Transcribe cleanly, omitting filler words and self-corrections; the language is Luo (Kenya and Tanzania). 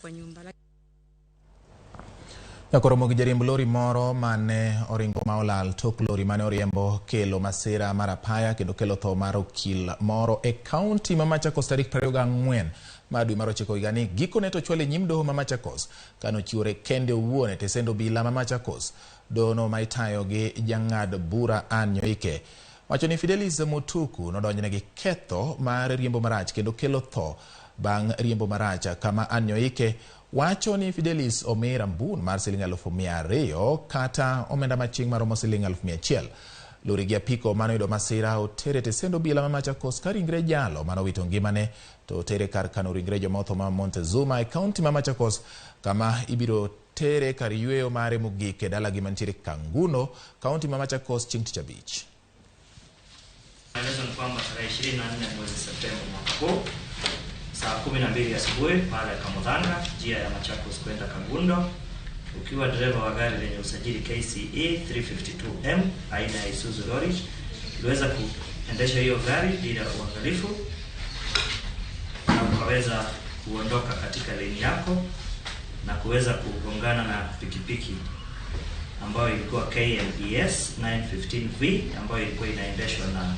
kwa nyumba. Nakoromo gi jariemb lori moro mane oringo ma olal tok lori mane oriembo kelo masira mar apaya kendo kelo tho mar okil moro e kaunti ma Machakos tarik 24 mar dwe mar 9 higani. Gikone to chwal e nyim doho ma Machakos kano chiwore kende owuon e tesend obila ma Machakos. Dono ma itayo gi jang'ad bura Ann Nyoike wacho ni Fidelis Mutuku nodonjne gi ketho mar riembo marach kendo kelo tho bang' riembo marach, kama Ann Nyoike wacho ni Fidelis omi rambun mar Sh200,000 kata omenda maching maromo Sh100,000. Lori gi apiko manoyudo masira otere tesend obila ma Machakos ka ringre jalo manowito ngimane to tere kar kano ringre joma otho ma Montezuma e kaunti ma Machakos, kama ibiro tere kar yweyo mare mogik e dalagi mantiere Kanguno, kaunti ma Machakos chieng' Tich Abich. Maelezo ni kwamba tarehe 24 mwezi Septemba mwaka huu saa 12 asubuhi pale Kamudhanga, njia ya Machakos kwenda Kangundo, ukiwa dereva wa gari lenye usajili KCE 352M aina ya Isuzu lori, uliweza kuendesha hiyo gari bila uangalifu na ukaweza kuondoka katika lane yako na kuweza kugongana na pikipiki ambayo ilikuwa KLES 915V ambayo ilikuwa inaendeshwa na